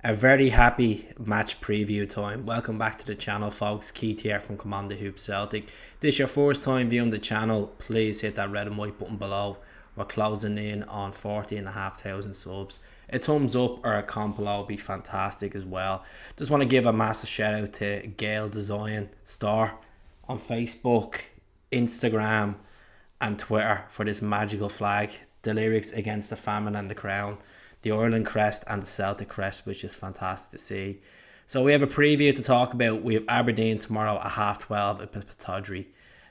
A very happy match preview time. Welcome back to the channel, folks. Keith here from Commander Hoop Celtic. This is your first time viewing the channel. Please hit that red and white button below. We're closing in on 40,500 subs. A thumbs up or a comment below would be fantastic as well. Just want to give a massive shout out to Gale Design Store on Facebook, Instagram, and Twitter for this magical flag. The lyrics against the famine and the crown, the Ireland crest and the Celtic crest, which is fantastic to see. So we have a preview to talk about. We have Aberdeen tomorrow at 12:30 at Pittodrie.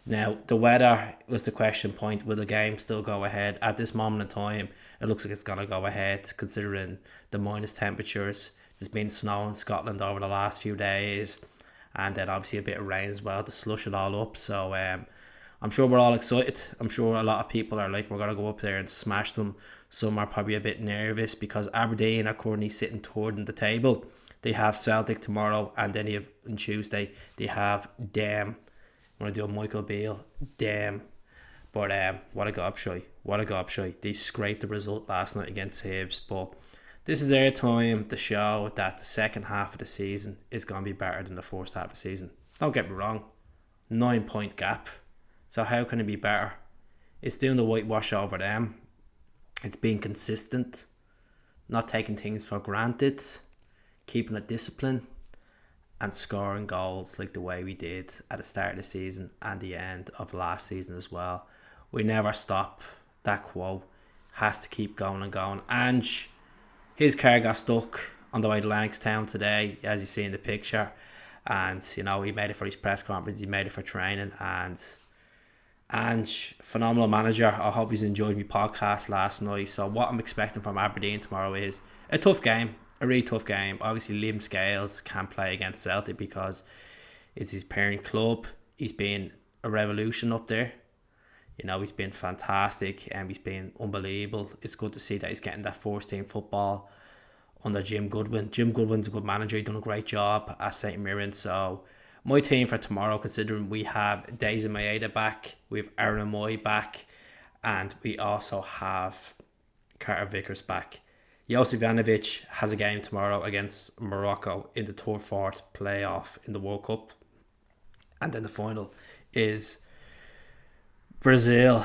Now, the weather was the question point. Will the game still go ahead? At this moment in time, it looks like it's going to go ahead, considering the minus temperatures. There's been snow in Scotland over the last few days, and then obviously a bit of rain as well to slush it all up. So I'm sure we're all excited. I'm sure a lot of people are like, we're going to go up there and smash them. Some are probably a bit nervous because Aberdeen are currently sitting third in the table. They have Celtic tomorrow, and then on Tuesday they have Dem. I'm going to do a Michael Beale. Dem. But what a gobshite. What a gobshite. They scraped the result last night against Hibs. But this is their time to show that the second half of the season is going to be better than the first half of the season. Don't get me wrong. 9-point gap. So how can it be better? It's doing the whitewash over them. It's being consistent, not taking things for granted, keeping a discipline, and scoring goals like the way we did at the start of the season and the end of last season as well. We never stop. That quote has to keep going and going. Ange, his car got stuck on the way to Lennoxtown today, as you see in the picture. And, you know, he made it for his press conference, he made it for training, and phenomenal manager. I hope he's enjoyed my podcast last night. So what I'm expecting from Aberdeen tomorrow is a tough game, a really tough game. Obviously Liam Scales can't play against Celtic because it's his parent club. He's been a revolution up there. You know, he's been fantastic and he's been unbelievable. It's good to see that he's getting that first team football under Jim Goodwin. Jim Goodwin's a good manager. He's done a great job at St Mirren. So my team for tomorrow, considering we have Daisy Maeda back, we have Aaron Moy back, and we also have Carter Vickers back. Josip Ivanovic has a game tomorrow against Morocco in the third fourth playoff in the World Cup. And then the final is Brazil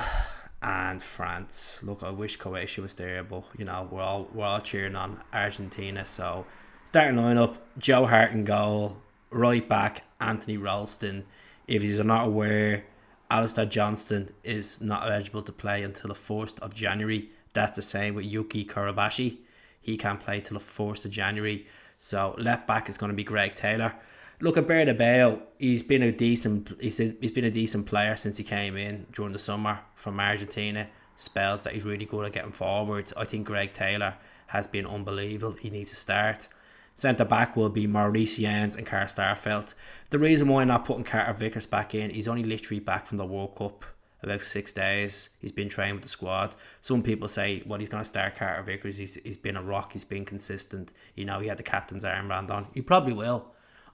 and France. Look, I wish Croatia was there, but you know, we're all cheering on Argentina. So starting lineup: Joe Hart in goal. Right back, Anthony Ralston. If you're not aware, Alistair Johnston is not eligible to play until the 1st of January. That's the same with Yuki Karabashi. He can't play till the 1st of January. So left back is going to be Greg Taylor. Look at Bale. He's been a decent player since he came in during the summer from Argentina. Spells that he's really good at getting forwards. I think Greg Taylor has been unbelievable. He needs to start. Centre back will be Maurice Jens and Carl Starfelt. The reason why I'm not putting Carter Vickers back in, he's only literally back from the World Cup about 6 days. He's been training with the squad. Some people say, well, he's going to start Carter Vickers. He's been a rock. He's been consistent. You know, he had the captain's armband on. He probably will.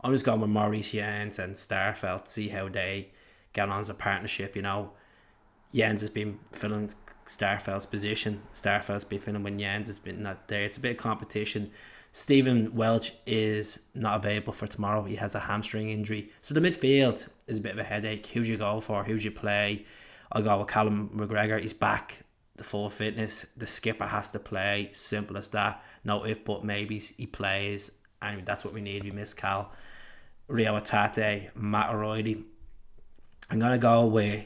I'm just going with Maurice Jens and Starfelt, see how they get on as a partnership. You know, Jens has been filling Starfelt's position. Starfelt's been filling when Jens has been not there. It's a bit of competition. Stephen Welch is not available for tomorrow. He has a hamstring injury. So the midfield is a bit of a headache. Who do you go for? Who do you play? I'll go with Callum McGregor. He's back to full fitness. The skipper has to play. Simple as that. No if but maybes. He plays. And that's what we need. We miss Cal. Rio Atate. Matt O'Reilly. I'm going to go with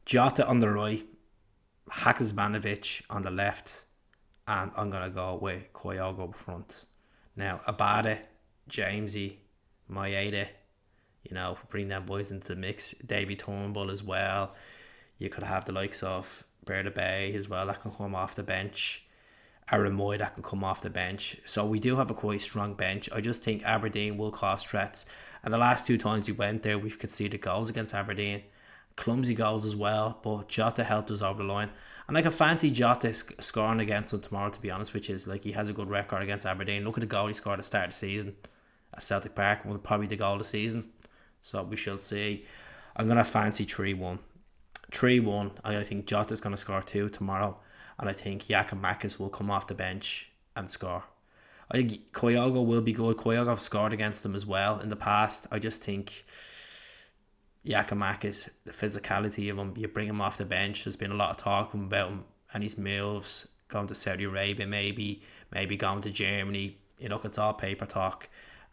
Jota on the right. Hakizmanovic on the left. And I'm going to go with Kyogo up front. Now, Abada, Jamesy, Maeda, you know, bring them boys into the mix. Davy Turnbull as well. You could have the likes of Berta Bay as well that can come off the bench. Aaron Moy that can come off the bench. So we do have a quite strong bench. I just think Aberdeen will cause threats. And the last 2 times we went there, we've conceded goals against Aberdeen. Clumsy goals as well. But Jota helped us over the line. And I can fancy Jota scoring against them tomorrow, to be honest, which is like he has a good record against Aberdeen. Look at the goal he scored at the start of the season at Celtic Park. Well, probably the goal of the season. So we shall see. I'm going to fancy 3-1. 3-1. I think Jota's going to score 2 tomorrow. And I think Giakoumakis will come off the bench and score. I think Kyogo will be good. Kyogo have scored against them as well in the past. I just think Giakoumakis, the physicality of him, you bring him off the bench. There's been a lot of talk about him and his moves, going to Saudi Arabia, maybe going to Germany. Look, it's all paper talk,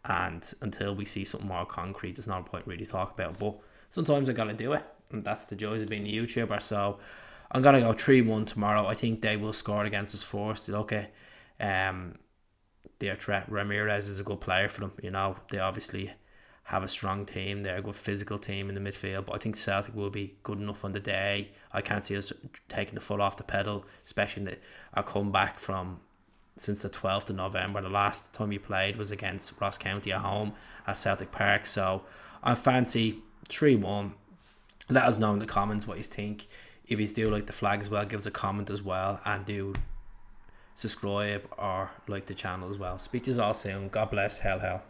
and until we see something more concrete, there's no point really talking about it. But sometimes I gotta do it, and that's the joys of being a YouTuber. So I'm gonna go 3-1 tomorrow. I think they will score against us first. Look at their threat. Ramirez is a good player for them. They obviously have a strong team. They're a good physical team in the midfield, but I think Celtic will be good enough on the day. I can't see us taking the foot off the pedal, especially in our comeback from since the 12th of November. The last time we played was against Ross County at home at Celtic Park. So I fancy 3-1. Let us know in the comments what you think. If you do like the flag as well, give us a comment as well, and do subscribe or like the channel as well. Speak to you all soon. God bless. Hell.